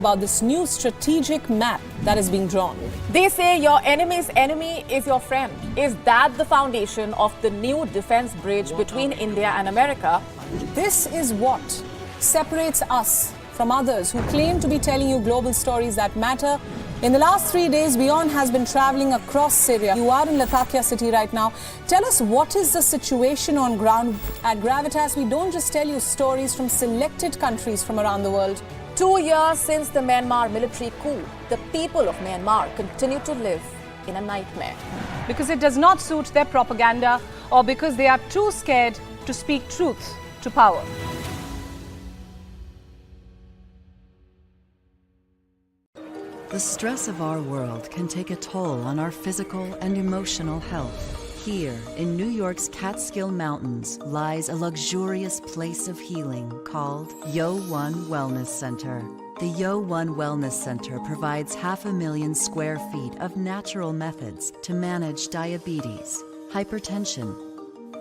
about this new strategic map that is being drawn. They say your enemy's enemy is your friend. Is that the foundation of the new defense bridge between India and America? This is what separates us from others who claim to be telling you global stories that matter. In the last 3 days, WION has been traveling across Syria. You are in Latakia city right now. Tell us, what is the situation on ground? At Gravitas, we don't just tell you stories from selected countries from around the world. 2 years since the Myanmar military coup, the people of Myanmar continue to live in a nightmare. Because it does not suit their propaganda, or because they are too scared to speak truth to power. The stress of our world can take a toll on our physical and emotional health. Here, in New York's Catskill Mountains, lies a luxurious place of healing called WION Wellness Center. The WION Wellness Center provides 500,000 square feet of natural methods to manage diabetes, hypertension,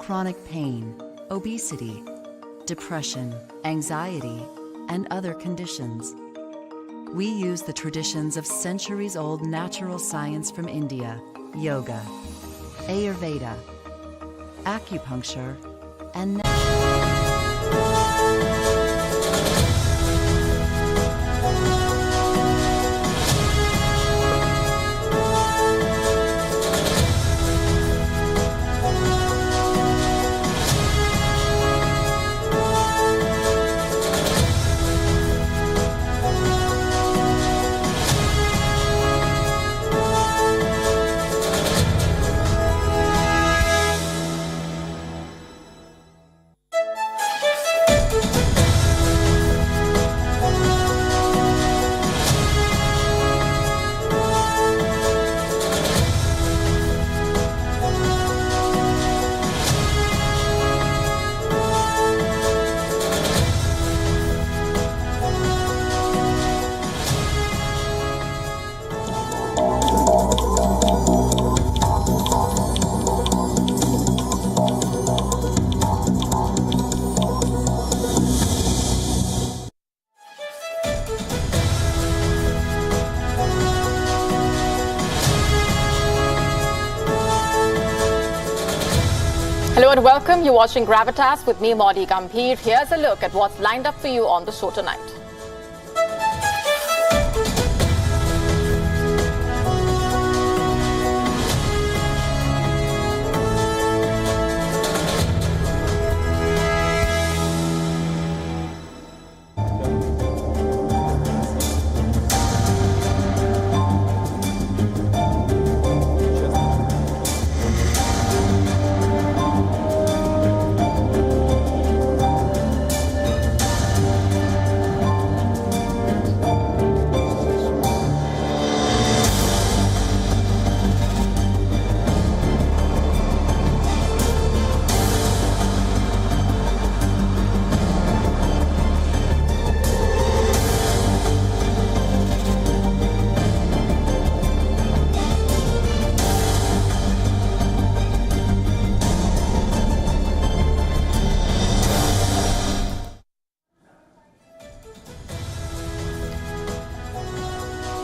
chronic pain, obesity, depression, anxiety, and other conditions. We use the traditions of centuries-old natural science from India, yoga, Ayurveda, acupuncture, and Hello and welcome. You're watching Gravitas with me, Modi Gambhir. Here's a look at what's lined up for you on the show tonight.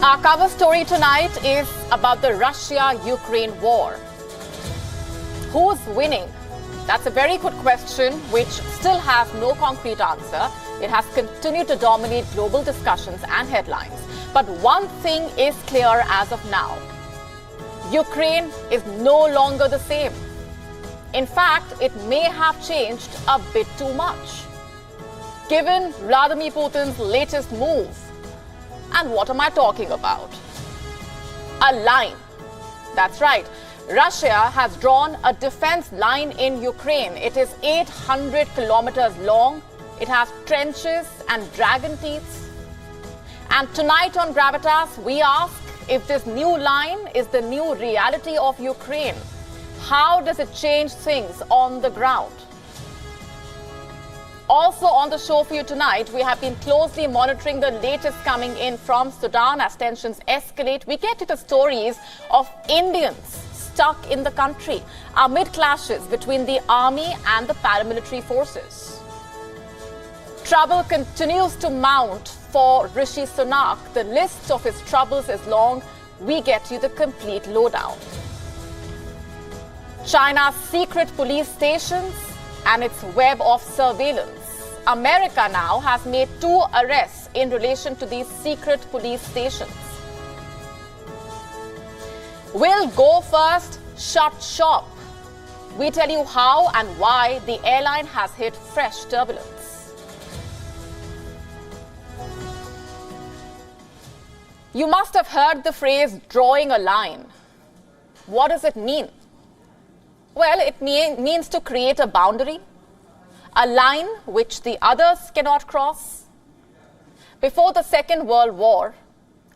Our cover story tonight is about the Russia-Ukraine war. Who's winning? That's a very good question which still has no concrete answer. It has continued to dominate global discussions and headlines. But one thing is clear as of now. Ukraine is no longer the same. In fact, it may have changed a bit too much. Given Vladimir Putin's latest move. And what am I talking about? A line. That's right. Russia has drawn a defense line in Ukraine. It is 800 kilometers long. It has trenches and dragon teeth. And tonight on Gravitas, we ask if this new line is the new reality of Ukraine. How does it change things on the ground? Also on the show for you tonight, we have been closely monitoring the latest coming in from Sudan as tensions escalate. We get to the stories of Indians stuck in the country amid clashes between the army and the paramilitary forces. Trouble continues to mount for Rishi Sunak, the list of his troubles is long. We get you the complete lowdown. China's secret police stations and its web of surveillance. America now has made 2 arrests in relation to these secret police stations. Will Go First shut shop? We tell you how and why the airline has hit fresh turbulence. You must have heard the phrase drawing a line. What does it mean? Well, it means to create a boundary, a line which the others cannot cross. Before the Second World War,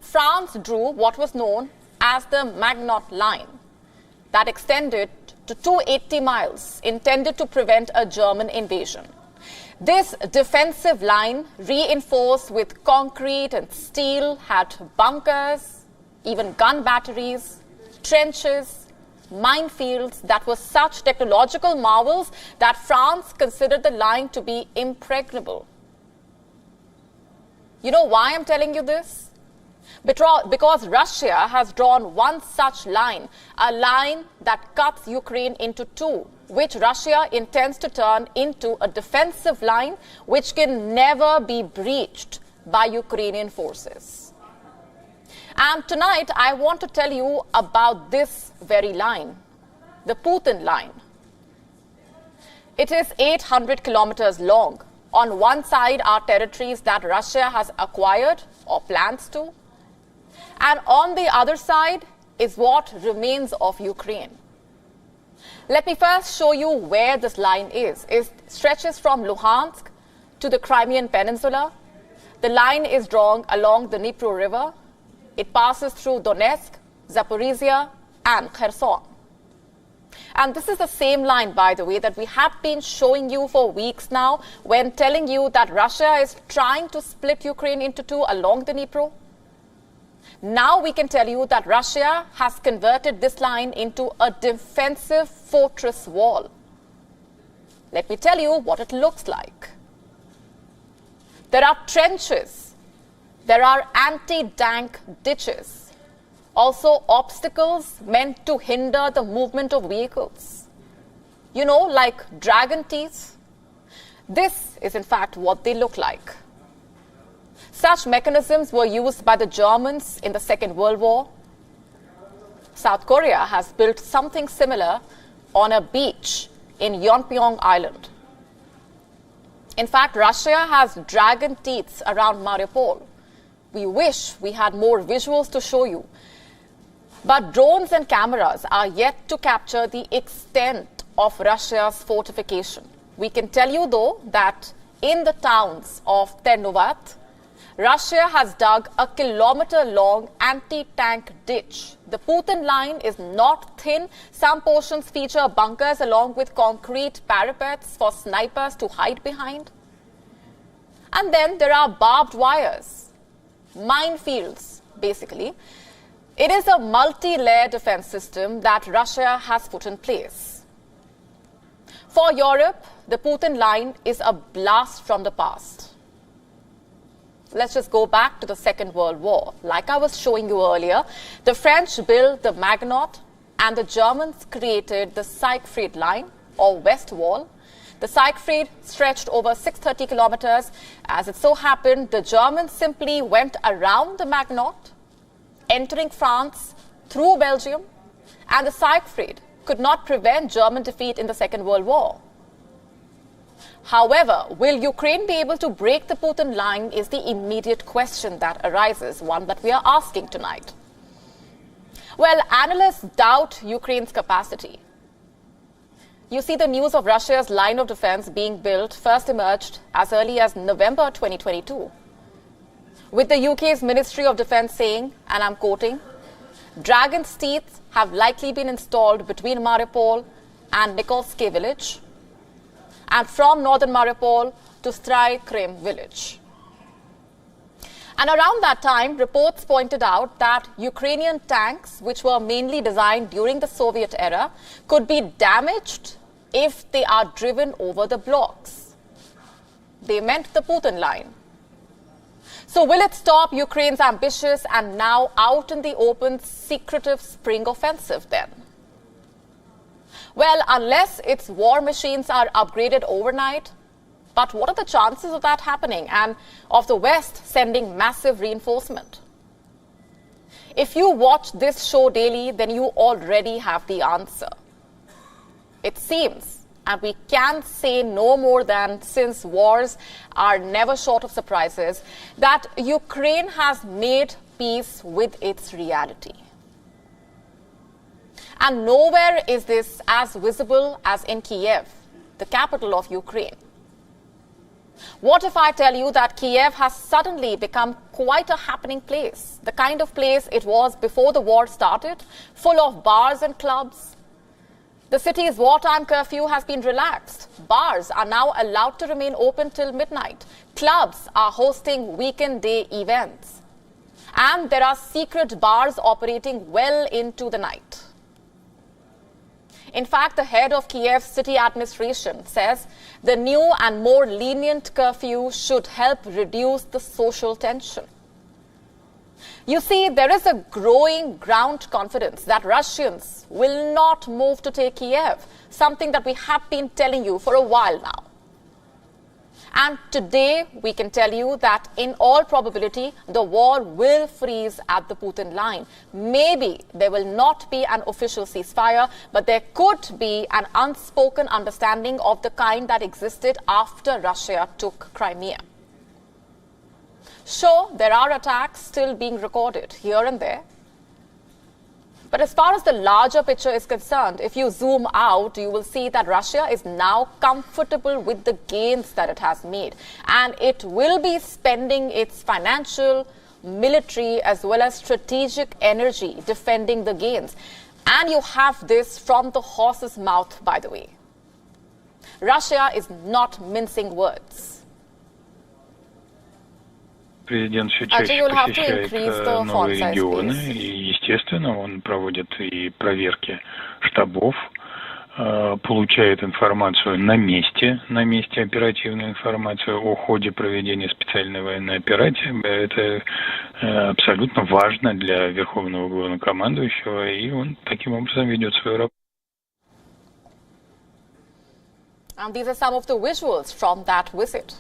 France drew what was known as the Maginot Line that extended to 280 miles, intended to prevent a German invasion. This defensive line, reinforced with concrete and steel, had bunkers, even gun batteries, trenches, minefields that were such technological marvels that France considered the line to be impregnable. You know why I'm telling you this? Because Russia has drawn one such line, a line that cuts Ukraine into 2, which Russia intends to turn into a defensive line which can never be breached by Ukrainian forces. And tonight, I want to tell you about this very line, the Putin Line. It is 800 kilometers long. On one side are territories that Russia has acquired or plans to. And on the other side is what remains of Ukraine. Let me first show you where this line is. It stretches from Luhansk to the Crimean Peninsula. The line is drawn along the Dnipro River. It passes through Donetsk, Zaporizhia, and Kherson. And this is the same line, by the way, that we have been showing you for weeks now when telling you that Russia is trying to split Ukraine into 2 along the Dnipro. Now we can tell you that Russia has converted this line into a defensive fortress wall. Let me tell you what it looks like. There are trenches. There are anti-tank ditches. Also obstacles meant to hinder the movement of vehicles. You know, like dragon teeth. This is in fact what they look like. Such mechanisms were used by the Germans in the Second World War. South Korea has built something similar on a beach in Yeonpyeong Island. In fact, Russia has dragon teeth around Mariupol. We wish we had more visuals to show you. But drones and cameras are yet to capture the extent of Russia's fortification. We can tell you, though, that in the towns of Ternovat, Russia has dug a kilometer-long anti-tank ditch. The Putin Line is not thin. Some portions feature bunkers along with concrete parapets for snipers to hide behind. And then there are barbed wires, minefields, basically. It is a multi-layer defense system that Russia has put in place. For Europe, the Putin Line is a blast from the past. Let's just go back to the Second World War. Like I was showing you earlier, the French built the Maginot and the Germans created the Siegfried Line or West Wall. The Siegfried stretched over 630 kilometers. As it so happened, the Germans simply went around the Maginot, entering France through Belgium, and the Siegfried could not prevent German defeat in the Second World War. However, will Ukraine be able to break the Putin Line is the immediate question that arises, one that we are asking tonight. Well, analysts doubt Ukraine's capacity. You see, the news of Russia's line of defense being built first emerged as early as November 2022, with the UK's Ministry of Defense saying, and I'm quoting, "Dragon's teeth have likely been installed between Mariupol and Nikolsky village, and from northern Mariupol to Stry Krim village." And around that time, reports pointed out that Ukrainian tanks, which were mainly designed during the Soviet era, could be damaged if they are driven over the blocks. They meant the Putin Line. So will it stop Ukraine's ambitious and now out in the open secretive spring offensive then? Well, unless its war machines are upgraded overnight. But what are the chances of that happening and of the West sending massive reinforcement? If you watch this show daily, then you already have the answer. It seems, and we can say no more than, since wars are never short of surprises, that Ukraine has made peace with its reality. And nowhere is this as visible as in Kiev, the capital of Ukraine. What if I tell you that Kiev has suddenly become quite a happening place, the kind of place it was before the war started, full of bars and clubs? The city's wartime curfew has been relaxed. Bars are now allowed to remain open till midnight. Clubs are hosting weekend day events. And there are secret bars operating well into the night. In fact, the head of Kiev's city administration says the new and more lenient curfew should help reduce the social tension. You see, there is a growing ground confidence that Russians will not move to take Kiev, something that we have been telling you for a while now. And today, we can tell you that in all probability, the war will freeze at the Putin line. Maybe there will not be an official ceasefire, but there could be an unspoken understanding of the kind that existed after Russia took Crimea. Sure, there are attacks still being recorded here and there. But as far as the larger picture is concerned, if you zoom out, you will see that Russia is now comfortable with the gains that it has made. And it will be spending its financial, military, as well as strategic energy defending the gains. And you have this from the horse's mouth, by the way. Russia is not mincing words. Президент все чаще посещает новые регионы, и, естественно, он проводит и проверки штабов, получает информацию на месте оперативную информацию о ходе проведения специальной военной операции. Это абсолютно важно для Верховного Главнокомандующего, и он таким образом ведет свою работу. And these are some of the visuals from that visit.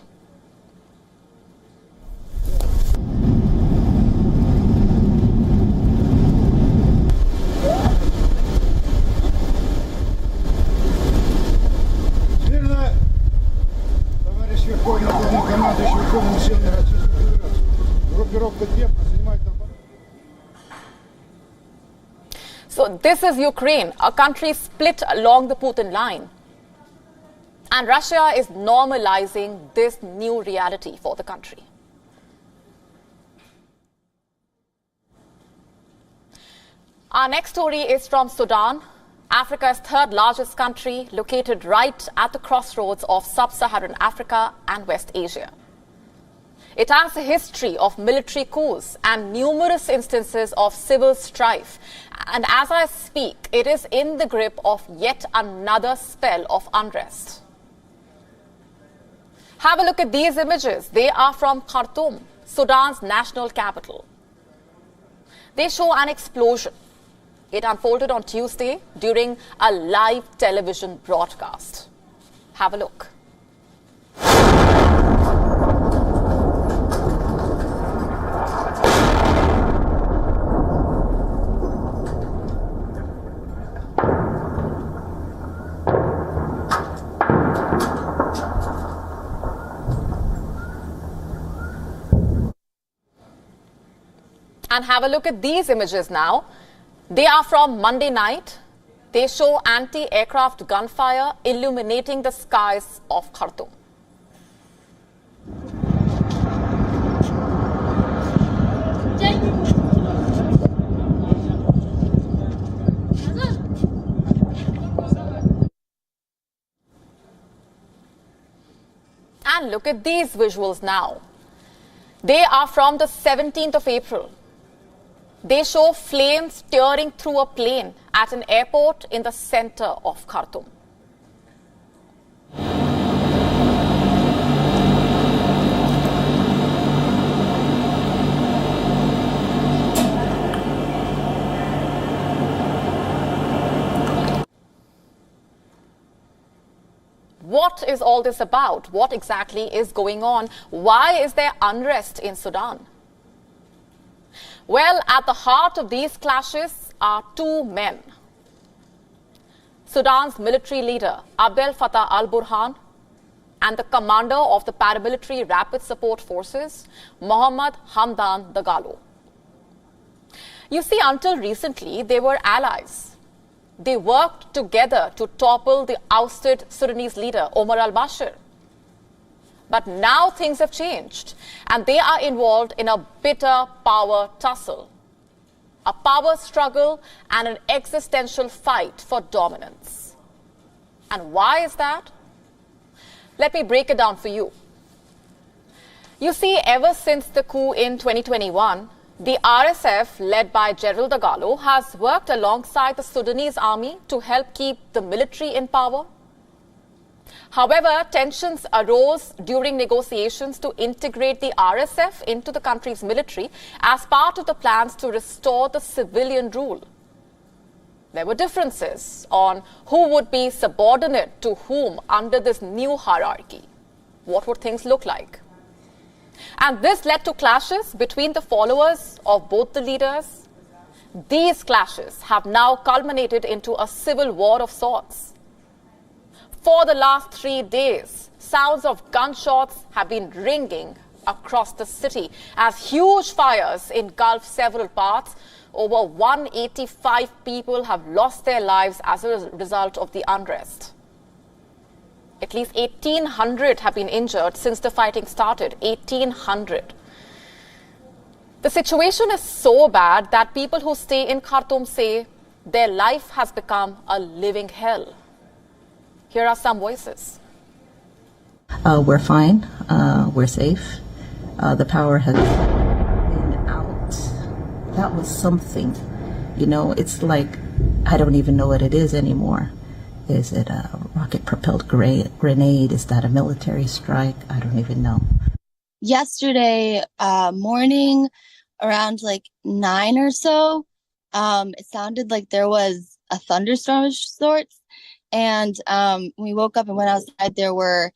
So this is Ukraine, a country split along the Putin line. And Russia is normalizing this new reality for the country. Our next story is from Sudan, Africa's third largest country, located right at the crossroads of sub-Saharan Africa and West Asia. It has a history of military coups and numerous instances of civil strife. And as I speak, it is in the grip of yet another spell of unrest. Have a look at these images. They are from Khartoum, Sudan's national capital. They show an explosion. It unfolded on Tuesday during a live television broadcast. Have a look. And have a look at these images now. They are from Monday night. They show anti-aircraft gunfire illuminating the skies of Khartoum. And look at these visuals now. They are from the 17th of April. They show flames tearing through a plane at an airport in the center of Khartoum. is all this about? What exactly is going on? Why is there unrest in Sudan? Well, at the heart of these clashes are two men. Sudan's military leader, Abdel Fattah al-Burhan, and the commander of the paramilitary Rapid Support Forces, Mohammed Hamdan Dagalo. You see, until recently, they were allies. They worked together to topple the ousted Sudanese leader, Omar al-Bashir. But now things have changed, and they are involved in a bitter power tussle, a power struggle and an existential fight for dominance. And why is that? Let me break it down for you. You see, ever since the coup in 2021, the RSF, led by General Dagalo, has worked alongside the Sudanese army to help keep the military in power. However, tensions arose during negotiations to integrate the RSF into the country's military as part of the plans to restore the civilian rule. There were differences on who would be subordinate to whom under this new hierarchy. What would things look like? And this led to clashes between the followers of both the leaders. These clashes have now culminated into a civil war of sorts. For the last 3 days, sounds of gunshots have been ringing across the city as huge fires engulf several parts. Over 185 people have lost their lives as a result of the unrest. At least 1,800 have been injured since the fighting started. 1,800. The situation is so bad that people who stay in Khartoum say their life has become a living hell. Here are some voices. We're fine. We're safe. The power has been out. That was something. You know, it's like, I don't even know what it is anymore. Is it a rocket-propelled grenade? Is that a military strike? I don't even know. Yesterday morning, around like 9 or so, it sounded like there was a thunderstorm of sorts. And we woke up and went outside. There were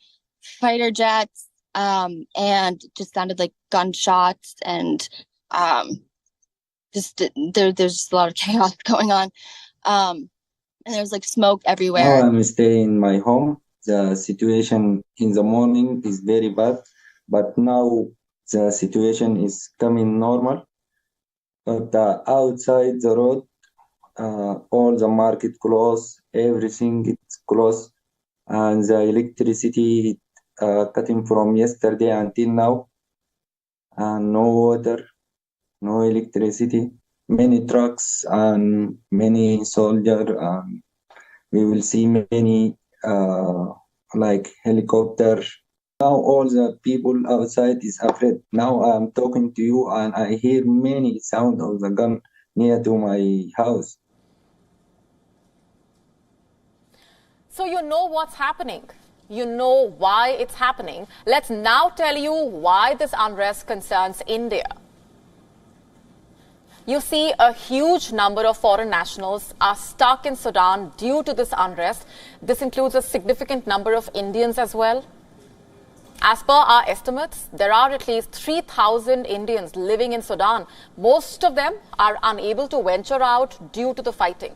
fighter jets and just sounded like gunshots. And there's just a lot of chaos going on. And there was like smoke everywhere. Now I'm staying in my home. The situation in the morning is very bad, but now the situation is coming normal. But outside the road, all the market closed, everything is closed, and the electricity cutting from yesterday until now, and no water, no electricity. Many trucks and many soldiers. We will see many like helicopters. Now all the people outside is afraid. Now I'm talking to you and I hear many sound of the gun near to my house. So you know what's happening. You know why it's happening. Let's now tell you why this unrest concerns India. You see, a huge number of foreign nationals are stuck in Sudan due to this unrest. This includes a significant number of Indians as well. As per our estimates, there are at least 3,000 Indians living in Sudan. Most of them are unable to venture out due to the fighting.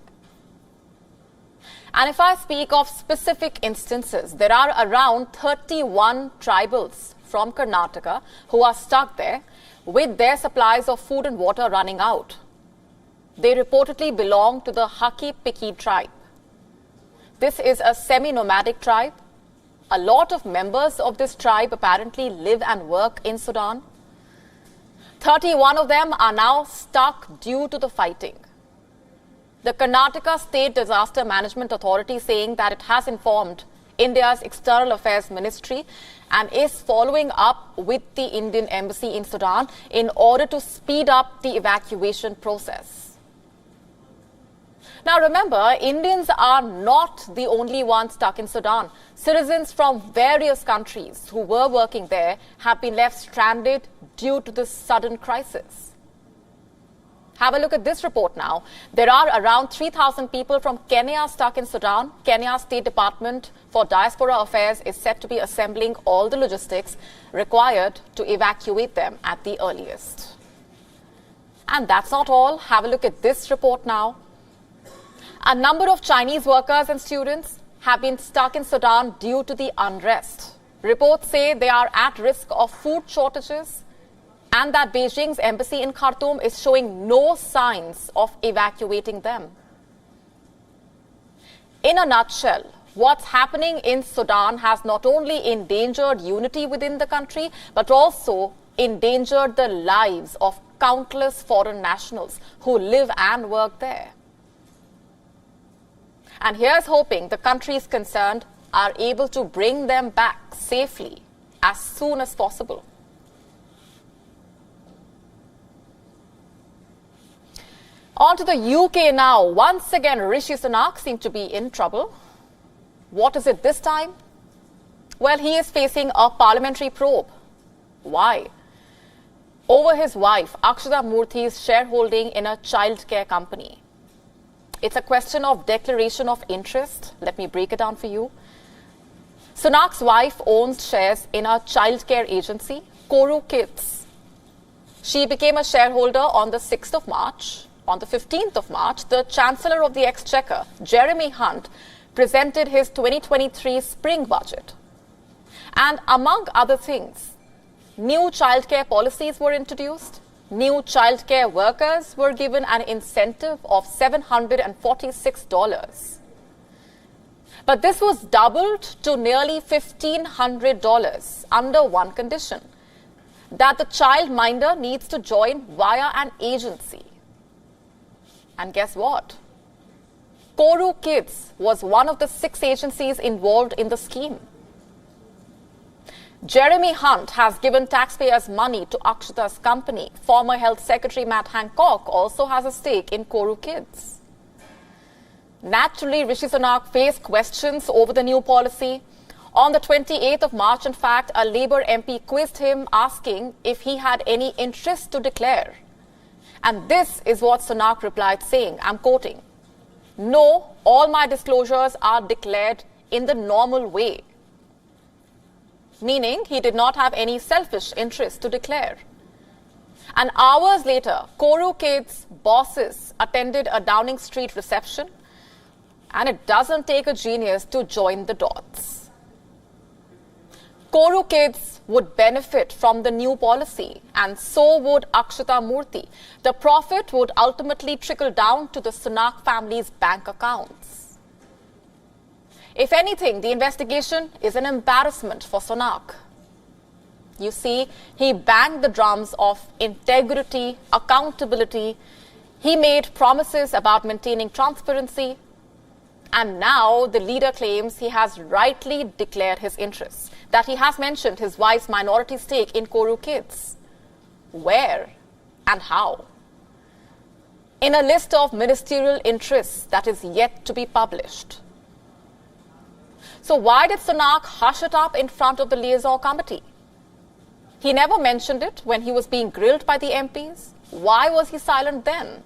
And if I speak of specific instances, there are around 31 tribals from Karnataka who are stuck there with their supplies of food and water running out. They reportedly belong to the Haki-Piki tribe. This is a semi-nomadic tribe. A lot of members of this tribe apparently live and work in Sudan. 31 of them are now stuck due to the fighting. The Karnataka State Disaster Management Authority saying that it has informed India's External Affairs Ministry and is following up with the Indian Embassy in Sudan in order to speed up the evacuation process. Now remember, Indians are not the only ones stuck in Sudan. Citizens from various countries who were working there have been left stranded due to this sudden crisis. Have a look at this report now. There are around 3,000 people from Kenya stuck in Sudan. Kenya's State Department for Diaspora Affairs is set to be assembling all the logistics required to evacuate them at the earliest. And that's not all. Have a look at this report now. A number of Chinese workers and students have been stuck in Sudan due to the unrest. Reports say they are at risk of food shortages and that Beijing's embassy in Khartoum is showing no signs of evacuating them. In a nutshell, what's happening in Sudan has not only endangered unity within the country, but also endangered the lives of countless foreign nationals who live and work there. And here's hoping the countries concerned are able to bring them back safely as soon as possible. On to the UK now. Once again, Rishi Sunak seemed to be in trouble. What is it this time? Well, he is facing a parliamentary probe. Why? Over his wife, Akshata Murthy's shareholding in a childcare company. It's a question of declaration of interest. Let me break it down for you. Sunak's wife owns shares in a childcare agency, Koru Kids. She became a shareholder on the 6th of March. On the 15th of March, the Chancellor of the Exchequer, Jeremy Hunt, presented his 2023 spring budget. And among other things, new childcare policies were introduced. New childcare workers were given an incentive of $746. But this was doubled to nearly $1,500 under one condition, that the childminder needs to join via an agency. And guess what? Koru Kids was one of the 6 agencies involved in the scheme. Jeremy Hunt has given taxpayers money to Akshata's company. Former Health Secretary Matt Hancock also has a stake in Koru Kids. Naturally, Rishi Sunak faced questions over the new policy. On the 28th of March, in fact, a Labour MP quizzed him asking if he had any interest to declare. And this is what Sunak replied saying, I'm quoting, "No, all my disclosures are declared in the normal way." Meaning he did not have any selfish interest to declare. And hours later, Koru Kids' bosses attended a Downing Street reception, and it doesn't take a genius to join the dots. Koru Kids would benefit from the new policy, and so would Akshata Murthy. The profit would ultimately trickle down to the Sunak family's bank accounts. If anything, the investigation is an embarrassment for Sunak. You see, he banged the drums of integrity, accountability. He made promises about maintaining transparency. And now the leader claims he has rightly declared his interests, that he has mentioned his wife's minority stake in Koru Kids. Where and how? In a list of ministerial interests that is yet to be published. So why did Sunak hush it up in front of the liaison committee? He never mentioned it when he was being grilled by the MPs. Why was he silent then?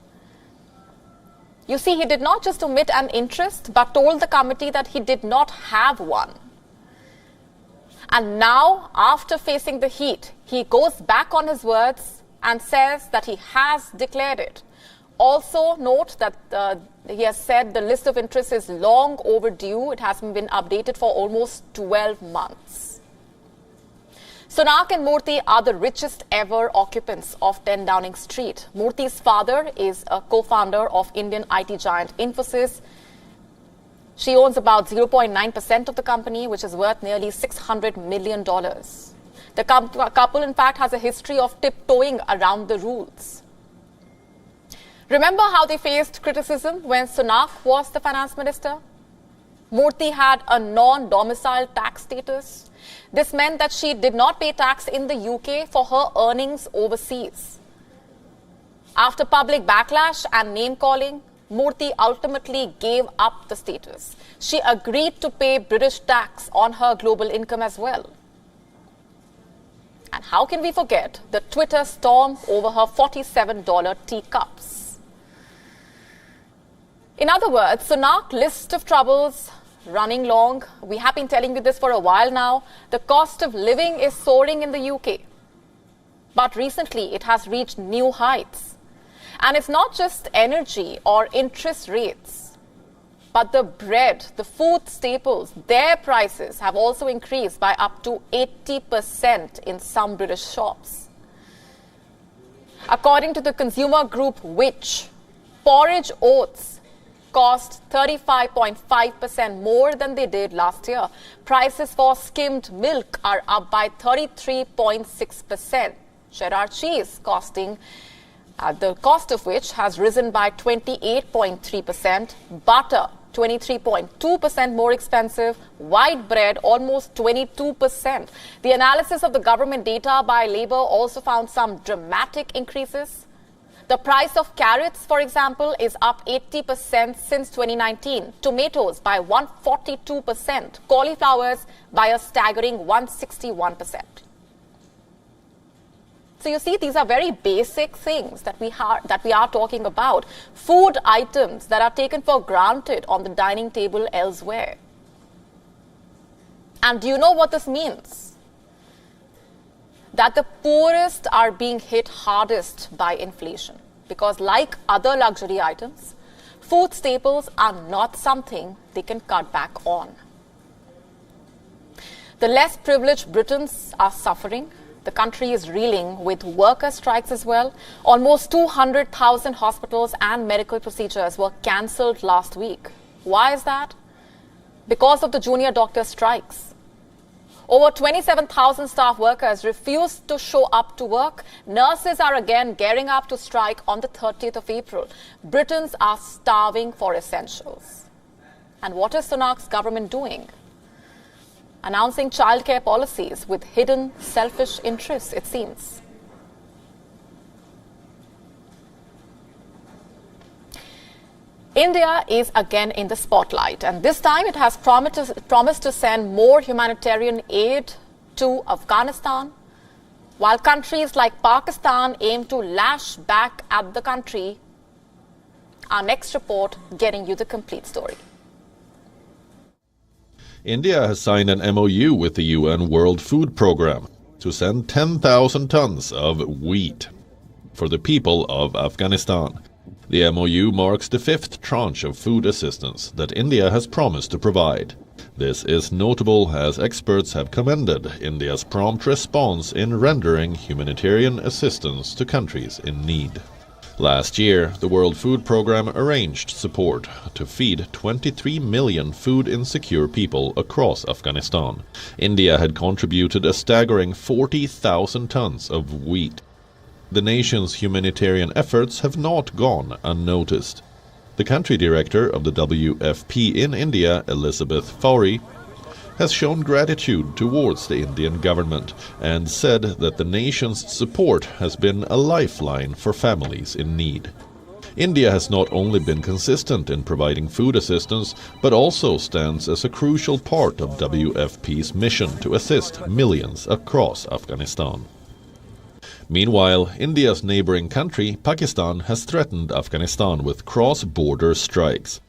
You see, he did not just omit an interest, but told the committee that he did not have one. And now, after facing the heat, he goes back on his words and says that he has declared it. Also note that he has said the list of interests is long overdue. It hasn't been updated for almost 12 months. Sunak and Murthy are the richest ever occupants of 10 Downing Street. Murthy's father is a co-founder of Indian IT giant Infosys. She owns about 0.9% of the company, which is worth nearly $600 million. The couple, in fact, has a history of tiptoeing around the rules. Remember how they faced criticism when Sunak was the finance minister? Murthy had a non-domiciled tax status. This meant that she did not pay tax in the UK for her earnings overseas. After public backlash and name-calling, Murthy ultimately gave up the status. She agreed to pay British tax on her global income as well. And how can we forget the Twitter storm over her $47 teacups? In other words, Sunak list of troubles running long. We have been telling you this for a while now. The cost of living is soaring in the UK. But recently it has reached new heights. And it's not just energy or interest rates, but the bread, the food staples, their prices have also increased by up to 80% in some British shops. According to the consumer group Which, porridge oats cost 35.5% more than they did last year. Prices for skimmed milk are up by 33.6%. Cheddar cheese costing, the cost of which has risen by 28.3%. Butter, 23.2% more expensive. White bread, almost 22%. The analysis of the government data by Labour also found some dramatic increases. The price of carrots, for example, is up 80% since 2019. Tomatoes by 142%. Cauliflowers by a staggering 161%. So you see, these are very basic things that we are talking about. Food items that are taken for granted on the dining table elsewhere. And do you know what this means? That the poorest are being hit hardest by inflation. Because like other luxury items, food staples are not something they can cut back on. The less privileged Britons are suffering. The country is reeling with worker strikes as well. Almost 200,000 hospitals and medical procedures were cancelled last week. Why is that? Because of the junior doctor strikes. Over 27,000 staff workers refused to show up to work. Nurses are again gearing up to strike on the 30th of April. Britons are starving for essentials. And what is Sunak's government doing? Announcing childcare policies with hidden selfish interests, it seems. India is again in the spotlight, and this time it has promised to send more humanitarian aid to Afghanistan, while countries like Pakistan aim to lash back at the country. Our next report getting you the complete story. India has signed an MOU with the WION World Food Programme to send 10,000 tons of wheat for the people of Afghanistan. The MOU marks the fifth tranche of food assistance that India has promised to provide. This is notable as experts have commended India's prompt response in rendering humanitarian assistance to countries in need. Last year, the World Food Programme arranged support to feed 23 million food-insecure people across Afghanistan. India had contributed a staggering 40,000 tons of wheat. The nation's humanitarian efforts have not gone unnoticed. The country director of the WFP in India, Elizabeth Fowry, has shown gratitude towards the Indian government and said that the nation's support has been a lifeline for families in need. India has not only been consistent in providing food assistance, but also stands as a crucial part of WFP's mission to assist millions across Afghanistan. Meanwhile, India's neighboring country, Pakistan, has threatened Afghanistan with cross-border strikes,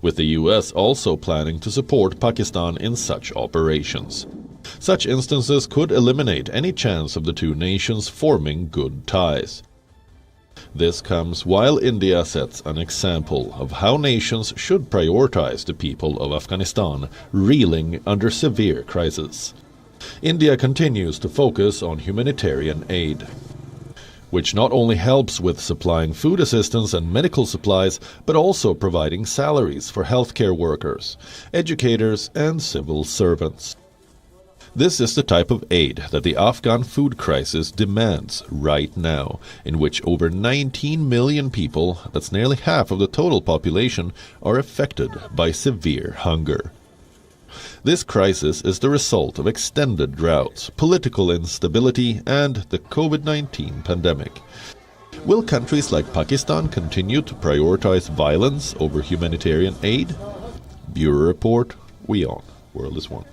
with the US also planning to support Pakistan in such operations. Such instances could eliminate any chance of the two nations forming good ties. This comes while India sets an example of how nations should prioritize the people of Afghanistan reeling under severe crisis. India continues to focus on humanitarian aid, which not only helps with supplying food assistance and medical supplies, but also providing salaries for healthcare workers, educators, and civil servants. This is the type of aid that the Afghan food crisis demands right now, in which over 19 million people, that's nearly half of the total population, are affected by severe hunger. This crisis is the result of extended droughts, political instability, and the COVID-19 pandemic. Will countries like Pakistan continue to prioritize violence over humanitarian aid? Bureau Report, WION, World is One.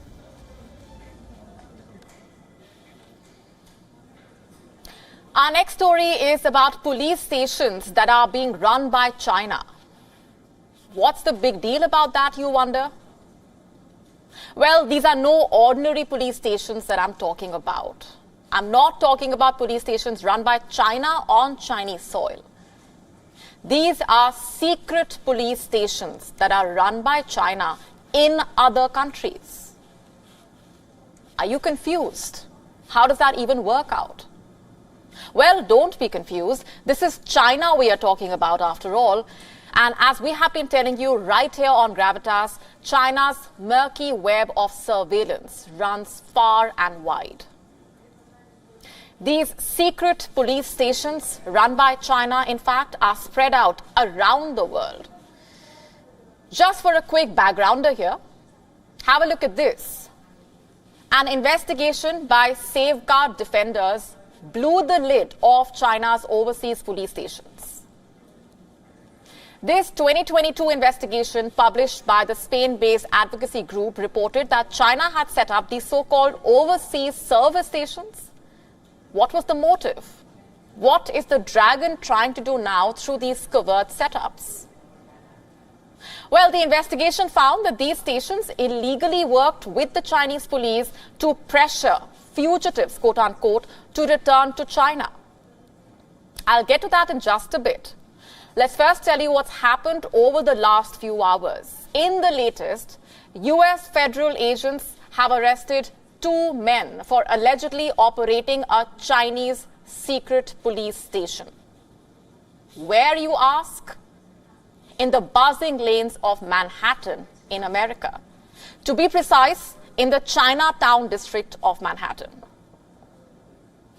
Our next story is about police stations that are being run by China. What's the big deal about that, you wonder? Well, these are no ordinary police stations that I'm talking about. I'm not talking about police stations run by China on Chinese soil. These are secret police stations that are run by China in other countries. Are you confused? How does that even work out? Well, don't be confused. This is China we are talking about after all. And as we have been telling you right here on Gravitas, China's murky web of surveillance runs far and wide. These secret police stations run by China, in fact, are spread out around the world. Just for a quick backgrounder here, have a look at this. An investigation by Safeguard Defenders blew the lid off China's overseas police stations. This 2022 investigation published by the Spain-based advocacy group reported that China had set up these so-called overseas service stations. What was the motive? What is the dragon trying to do now through these covert setups? Well, the investigation found that these stations illegally worked with the Chinese police to pressure fugitives, quote unquote, to return to China. I'll get to that in just a bit. Let's first tell you what's happened over the last few hours. In the latest, US federal agents have arrested 2 men for allegedly operating a Chinese secret police station. Where, you ask? In the buzzing lanes of Manhattan in America. To be precise, in the Chinatown district of Manhattan.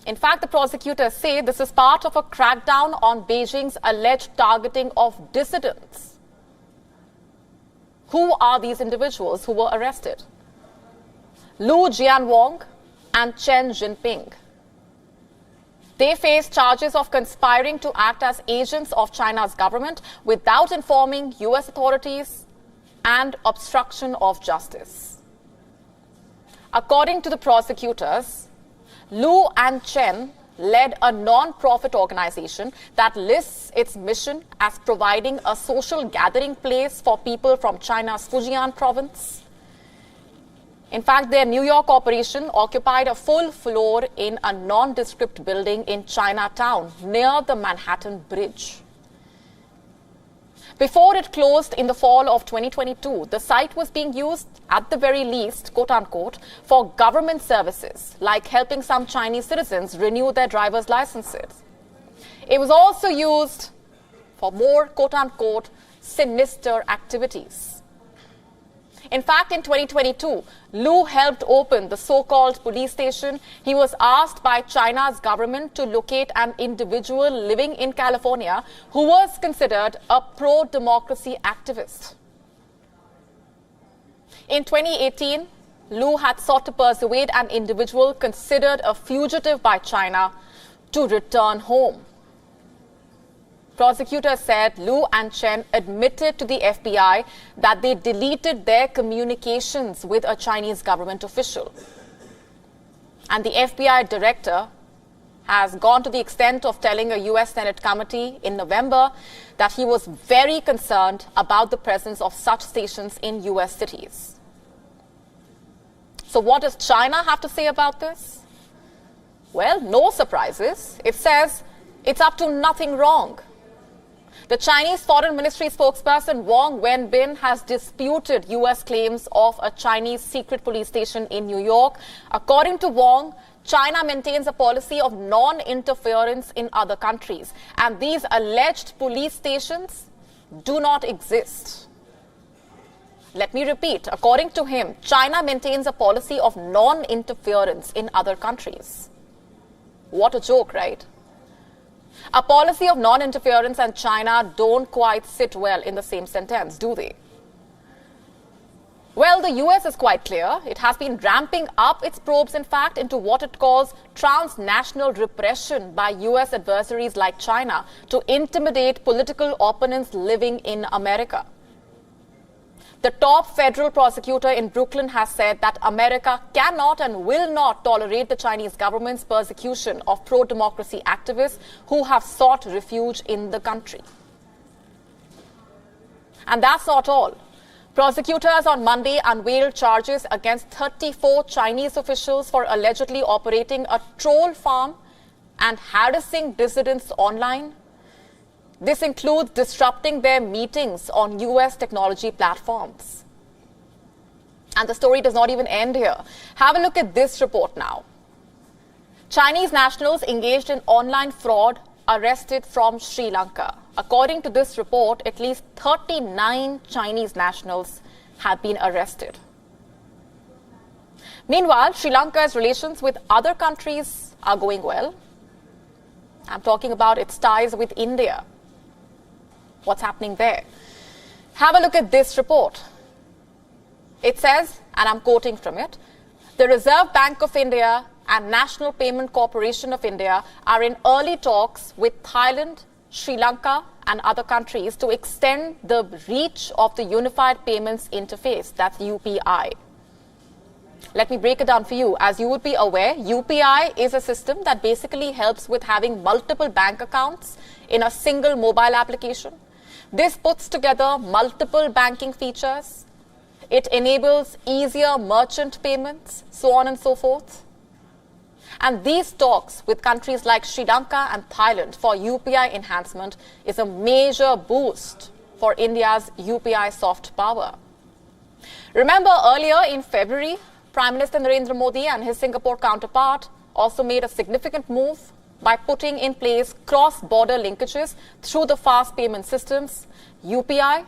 In fact, the prosecutors say this is part of a crackdown on Beijing's alleged targeting of dissidents. Who are these individuals who were arrested? Lu Jianwong and Chen Jinping. They face charges of conspiring to act as agents of China's government without informing US authorities and obstruction of justice. According to the prosecutors, Lu and Chen led a non-profit organization that lists its mission as providing a social gathering place for people from China's Fujian province. In fact, their New York operation occupied a full floor in a nondescript building in Chinatown near the Manhattan Bridge. Before it closed in the fall of 2022, the site was being used, at the very least, quote unquote, for government services, like helping some Chinese citizens renew their driver's licenses. It was also used for more, quote unquote, sinister activities. In fact, in 2022, Lu helped open the so-called police station. He was asked by China's government to locate an individual living in California who was considered a pro-democracy activist. In 2018, Lu had sought to persuade an individual considered a fugitive by China to return home. Prosecutors said Lu and Chen admitted to the FBI that they deleted their communications with a Chinese government official. And the FBI director has gone to the extent of telling a US Senate committee in November that he was very concerned about the presence of such stations in US cities. So what does China have to say about this? Well, no surprises. It says it's up to nothing wrong. The Chinese Foreign Ministry spokesperson Wang Wenbin has disputed U.S. claims of a Chinese secret police station in New York. According to Wang, China maintains a policy of non-interference in other countries, and these alleged police stations do not exist. Let me repeat, according to him, China maintains a policy of non-interference in other countries. What a joke, right? A policy of non-interference and China don't quite sit well in the same sentence, do they? Well, the US is quite clear. It has been ramping up its probes, in fact, into what it calls transnational repression by US adversaries like China to intimidate political opponents living in America. The top federal prosecutor in Brooklyn has said that America cannot and will not tolerate the Chinese government's persecution of pro-democracy activists who have sought refuge in the country. And that's not all. Prosecutors on Monday unveiled charges against 34 Chinese officials for allegedly operating a troll farm and harassing dissidents online. This includes disrupting their meetings on US technology platforms. And the story does not even end here. Have a look at this report now. Chinese nationals engaged in online fraud arrested from Sri Lanka. According to this report, at least 39 Chinese nationals have been arrested. Meanwhile, Sri Lanka's relations with other countries are going well. I'm talking about its ties with India. What's happening there? Have a look at this report. It says, and I'm quoting from it, the Reserve Bank of India and National Payment Corporation of India are in early talks with Thailand, Sri Lanka and other countries to extend the reach of the Unified Payments Interface, that's UPI. Let me break it down for you. As you would be aware, UPI is a system that basically helps with having multiple bank accounts in a single mobile application. This puts together multiple banking features. It enables easier merchant payments, so on and so forth. And these talks with countries like Sri Lanka and Thailand for UPI enhancement is a major boost for India's UPI soft power. Remember earlier in February, Prime Minister Narendra Modi and his Singapore counterpart also made a significant move by putting in place cross-border linkages through the fast payment systems, UPI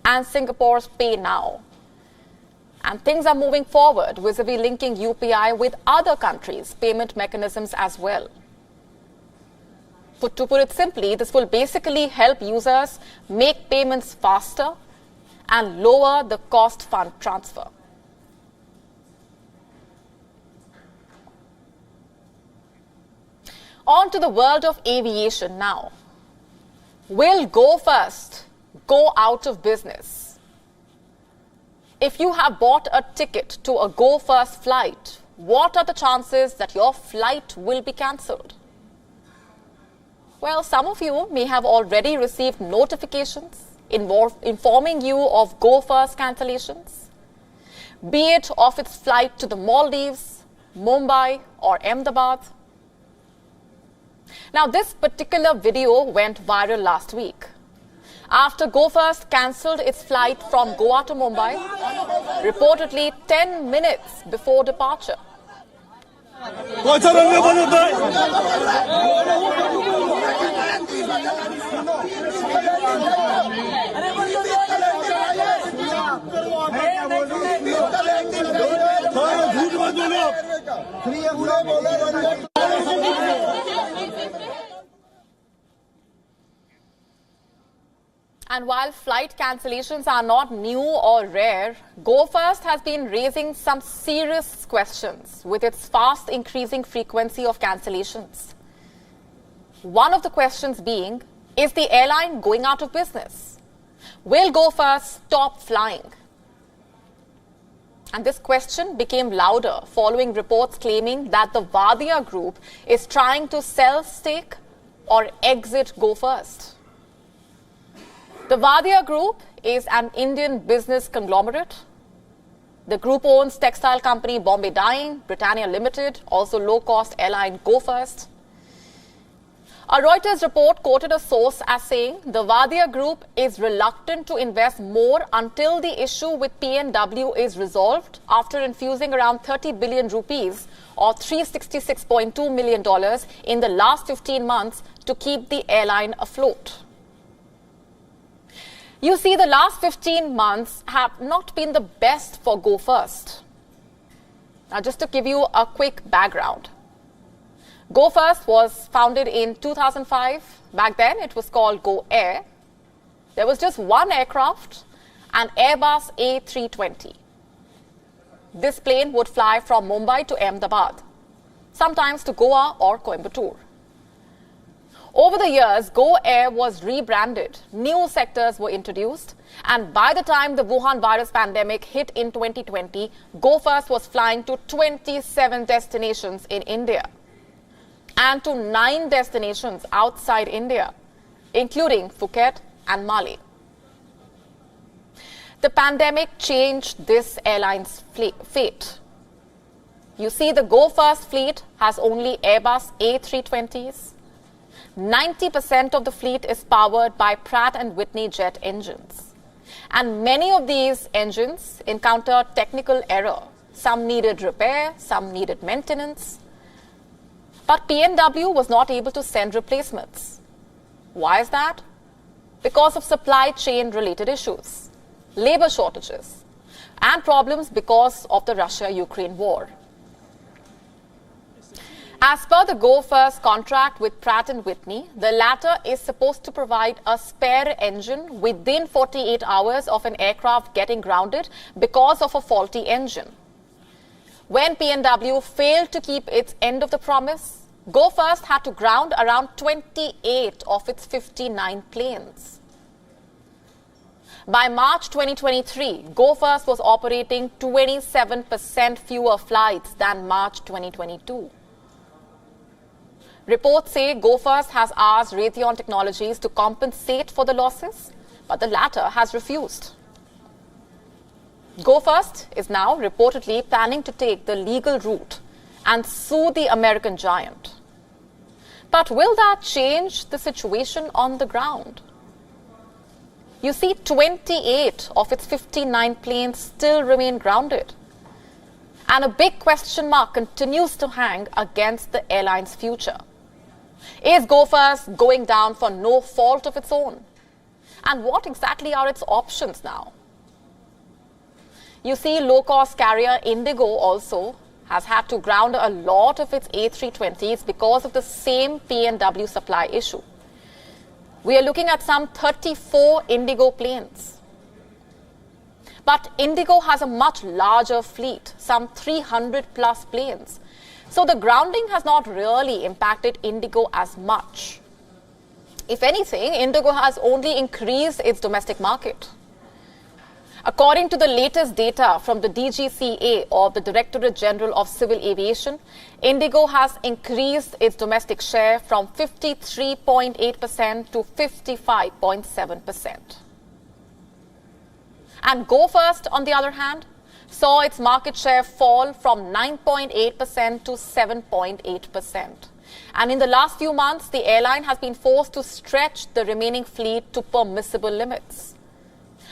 and Singapore's Pay Now. And things are moving forward vis-a-vis linking UPI with other countries' payment mechanisms as well. To put it simply, this will basically help users make payments faster and lower the cost fund transfer. On to the world of aviation now. Will Go First go out of business? If you have bought a ticket to a Go First flight, what are the chances that your flight will be cancelled? Well, some of you may have already received notifications informing you of Go First cancellations, be it of its flight to the Maldives, Mumbai or Ahmedabad. Now, this particular video went viral last week after Go First cancelled its flight from Goa to Mumbai, reportedly 10 minutes before departure. And while flight cancellations are not new or rare, Go First has been raising some serious questions with its fast increasing frequency of cancellations. One of the questions being, is the airline going out of business? Will Go First stop flying? And this question became louder following reports claiming that the Wadia Group is trying to sell stake or exit Go First. The Wadia Group is an Indian business conglomerate. The group owns textile company Bombay Dyeing, Britannia Limited, also low-cost airline Go First. A Reuters report quoted a source as saying the Wadia Group is reluctant to invest more until the issue with PNW is resolved after infusing around 30 billion rupees or $366.2 million in the last 15 months to keep the airline afloat. You see, the last 15 months have not been the best for Go First. Now, just to give you a quick background. Go First was founded in 2005. Back then, it was called Go Air. There was just one aircraft, an Airbus A320. This plane would fly from Mumbai to Ahmedabad, sometimes to Goa or Coimbatore. Over the years, Go Air was rebranded, new sectors were introduced, and by the time the Wuhan virus pandemic hit in 2020, Go First was flying to 27 destinations in India and to 9 destinations outside India, including Phuket and Mali. The pandemic changed this airline's fate. You see, the Go First fleet has only Airbus A320s. 90% of the fleet is powered by Pratt & Whitney jet engines. And many of these engines encountered technical error. Some needed repair, some needed maintenance. But P&W was not able to send replacements. Why is that? Because of supply chain related issues, labor shortages, and problems because of the Russia-Ukraine war. As per the Go First contract with Pratt & Whitney, the latter is supposed to provide a spare engine within 48 hours of an aircraft getting grounded because of a faulty engine. When P&W failed to keep its end of the promise, Go First had to ground around 28 of its 59 planes. By March 2023, Go First was operating 27% fewer flights than March 2022. Reports say Go First has asked Raytheon Technologies to compensate for the losses, but the latter has refused. Go First is now reportedly planning to take the legal route and sue the American giant. But will that change the situation on the ground? You see, 28 of its 59 planes still remain grounded. And a big question mark continues to hang against the airline's future. Is Go First going down for no fault of its own? And what exactly are its options now? You see, low-cost carrier Indigo also has had to ground a lot of its A320s because of the same P&W supply issue. We are looking at some 34 Indigo planes. But Indigo has a much larger fleet, some 300 plus planes. So the grounding has not really impacted Indigo as much. If anything, Indigo has only increased its domestic market. According to the latest data from the DGCA, or the Directorate General of Civil Aviation, Indigo has increased its domestic share from 53.8% to 55.7%. And Go First, on the other hand, saw its market share fall from 9.8% to 7.8%. And in the last few months, the airline has been forced to stretch the remaining fleet to permissible limits.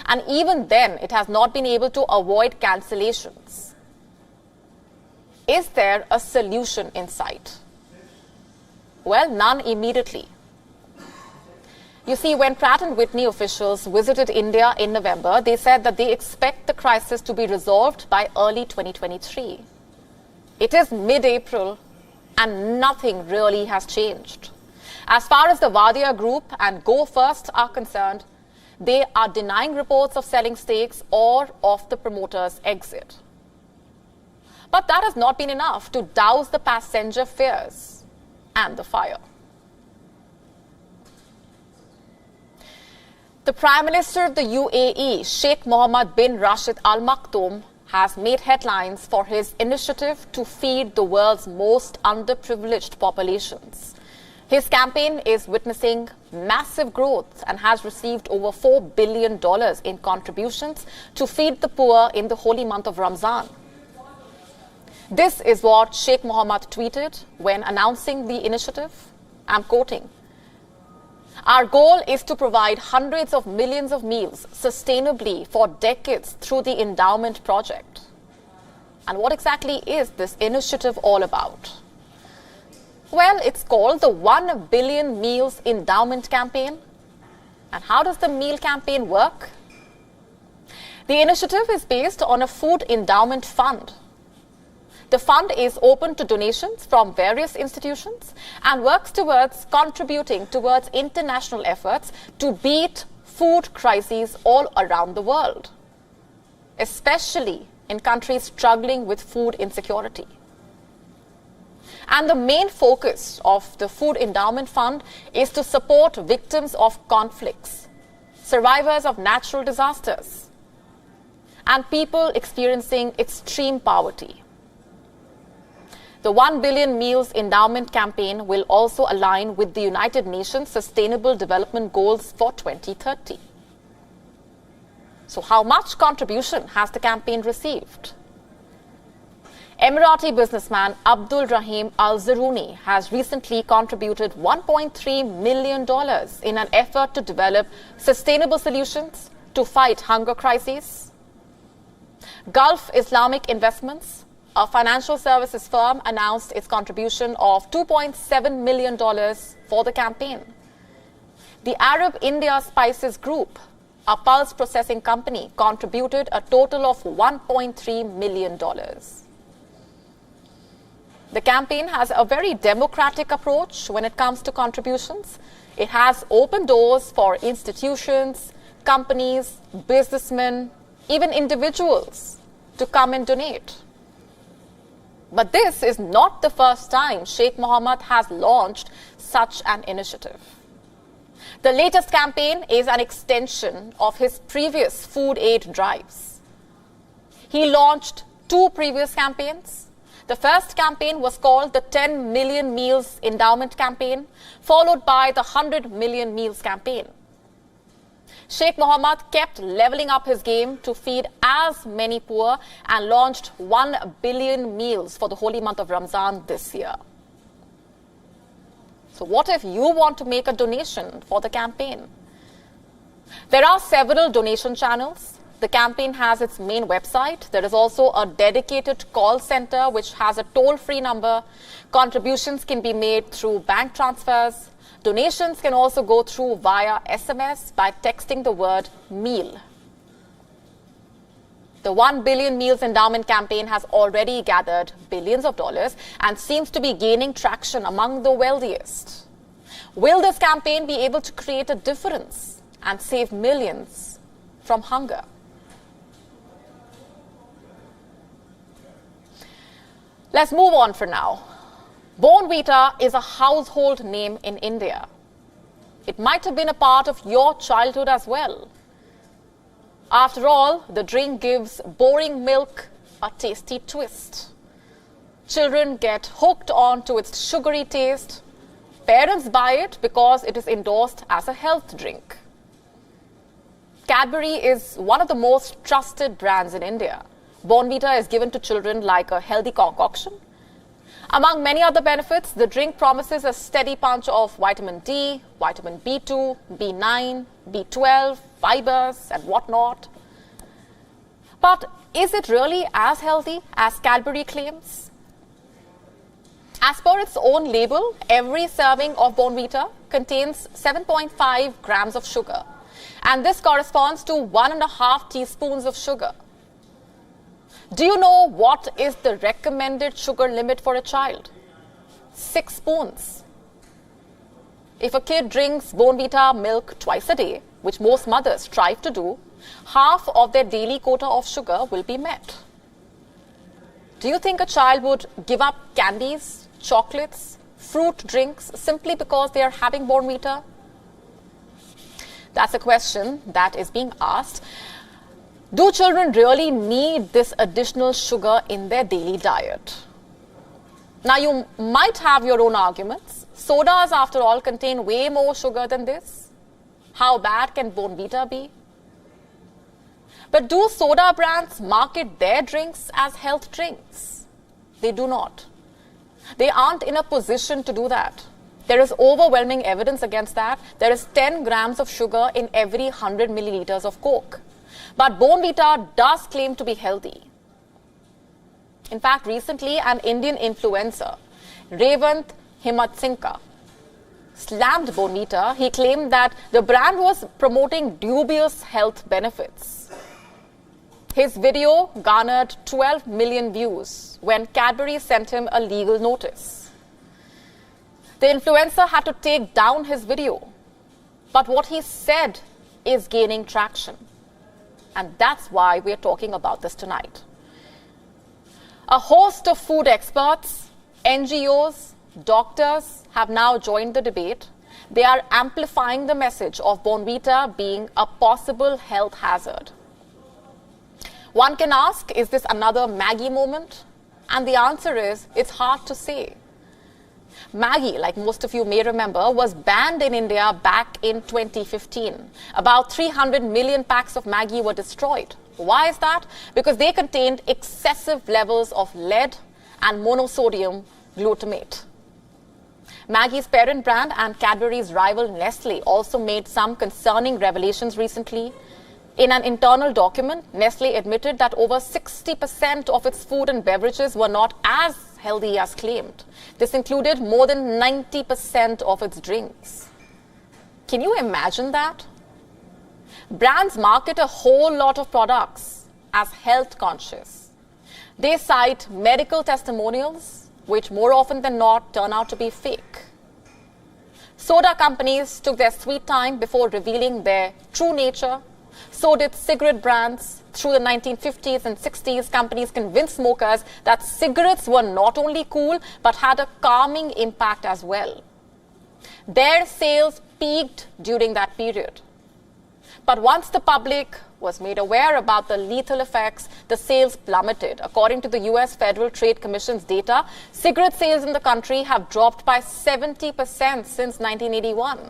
And even then, it has not been able to avoid cancellations. Is there a solution in sight? Well, none immediately. You see, when Pratt & Whitney officials visited India in November, they said that they expect the crisis to be resolved by early 2023. It is mid-April and nothing really has changed. As far as the Wadia Group and Go First are concerned, they are denying reports of selling stakes or of the promoter's exit. But that has not been enough to douse the passenger fears and the fire. The Prime Minister of the UAE, Sheikh Mohammed bin Rashid Al Maktoum, has made headlines for his initiative to feed the world's most underprivileged populations. His campaign is witnessing massive growth and has received over $4 billion in contributions to feed the poor in the holy month of Ramzan. This is what Sheikh Mohammed tweeted when announcing the initiative. I'm quoting, "Our goal is to provide hundreds of millions of meals sustainably for decades through the endowment project." And what exactly is this initiative all about? Well, it's called the 1 Billion Meals Endowment Campaign. And how does the meal campaign work? The initiative is based on a food endowment fund. The fund is open to donations from various institutions and works towards contributing towards international efforts to beat food crises all around the world, especially in countries struggling with food insecurity. And the main focus of the Food Endowment Fund is to support victims of conflicts, survivors of natural disasters, and people experiencing extreme poverty. The 1 Billion Meals Endowment Campaign will also align with the United Nations Sustainable Development Goals for 2030. So how much contribution has the campaign received? Emirati businessman Abdul Rahim Al-Zaruni has recently contributed $1.3 million in an effort to develop sustainable solutions to fight hunger crises. Gulf Islamic Investments, a financial services firm, announced its contribution of $2.7 million for the campaign. The Arab India Spices Group, a pulse processing company, contributed a total of $1.3 million. The campaign has a very democratic approach when it comes to contributions. It has open doors for institutions, companies, businessmen, even individuals to come and donate. But this is not the first time Sheikh Mohammed has launched such an initiative. The latest campaign is an extension of his previous food aid drives. He launched 2 previous campaigns. The first campaign was called the 10 Million Meals Endowment Campaign, followed by the 100 Million Meals Campaign. Sheikh Mohammed kept leveling up his game to feed as many poor and launched 1 billion meals for the holy month of Ramzan this year. So what if you want to make a donation for the campaign? There are several donation channels. The campaign has its main website. There is also a dedicated call center which has a toll-free number. Contributions can be made through bank transfers. Donations can also go through via SMS by texting the word meal. The 1 Billion Meals Endowment Campaign has already gathered billions of dollars and seems to be gaining traction among the wealthiest. Will this campaign be able to create a difference and save millions from hunger? Let's move on for now. Bournvita is a household name in India. It might have been a part of your childhood as well. After all, the drink gives boring milk a tasty twist. Children get hooked on to its sugary taste. Parents buy it because it is endorsed as a health drink. Cadbury is one of the most trusted brands in India. Bournvita is given to children like a healthy concoction. Among many other benefits, the drink promises a steady punch of vitamin D, vitamin B2, B9, B12, fibers, and whatnot. But is it really as healthy as Cadbury claims? As per its own label, every serving of Bournvita contains 7.5 grams of sugar, and this corresponds to 1.5 teaspoons of sugar. Do you know what is the recommended sugar limit for a child? 6 spoons. If a kid drinks Bournvita milk twice a day, which most mothers strive to do, half of their daily quota of sugar will be met. Do you think a child would give up candies, chocolates, fruit drinks simply because they are having Bournvita? That's a question that is being asked. Do children really need this additional sugar in their daily diet? Now, you might have your own arguments. Sodas, after all, contain way more sugar than this. How bad can Bournvita be? But do soda brands market their drinks as health drinks? They do not. They aren't in a position to do that. There is overwhelming evidence against that. There is 10 grams of sugar in every 100 milliliters of Coke. But Bournvita does claim to be healthy. In fact, recently an Indian influencer, Revant Himatsinka, slammed Bournvita. He claimed that the brand was promoting dubious health benefits. His video garnered 12 million views when Cadbury sent him a legal notice. The influencer had to take down his video. But what he said is gaining traction. And that's why we're talking about this tonight. A host of food experts, NGOs, doctors have now joined the debate. They are amplifying the message of Bonvita being a possible health hazard. One can ask, is this another Maggie moment? And the answer is, it's hard to say. Maggie, like most of you may remember, was banned in India back in 2015. About 300 million packs of Maggie were destroyed. Why is that? Because they contained excessive levels of lead and monosodium glutamate. Maggie's parent brand and Cadbury's rival Nestle also made some concerning revelations recently. In an internal document, Nestle admitted that over 60% of its food and beverages were not as healthy as claimed. This included more than 90% of its drinks. Can you imagine that? Brands market a whole lot of products as health conscious. They cite medical testimonials, which more often than not turn out to be fake. Soda companies took their sweet time before revealing their true nature. So did cigarette brands. Through the 1950s and 60s, companies convinced smokers that cigarettes were not only cool, but had a calming impact as well. Their sales peaked during that period. But once the public was made aware about the lethal effects, the sales plummeted. According to the US Federal Trade Commission's data, cigarette sales in the country have dropped by 70% since 1981.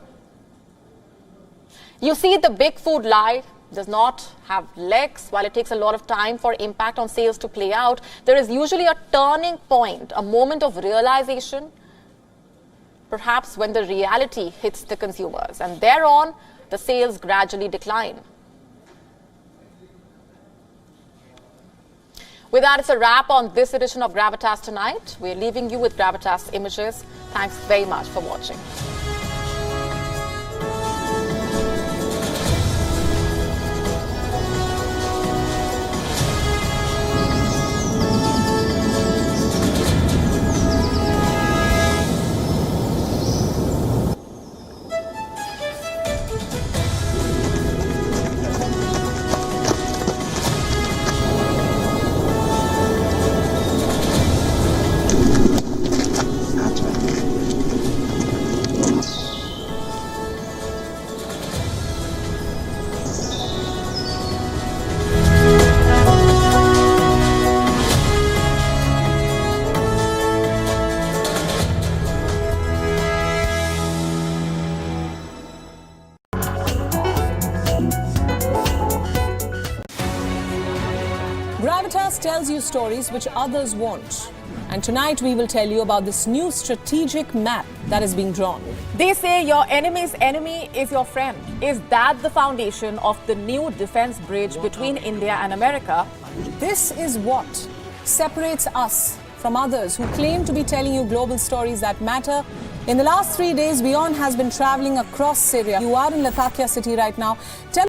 You see, the big food lie does not have legs. While it takes a lot of time for impact on sales to play out, there is usually a turning point, a moment of realization, perhaps when the reality hits the consumers, and thereon, the sales gradually decline. With that, it's a wrap on this edition of Gravitas Tonight. We're leaving you with Gravitas images. Thanks very much for watching. Gravitas tells you stories which others won't. And tonight we will tell you about this new strategic map that is being drawn. They say your enemy's enemy is your friend. Is that the foundation of the new defense bridge between India and America? This is what separates us from others who claim to be telling you global stories that matter. In the last 3 days, WION has been traveling across Syria. You are in Latakia city right now. Tell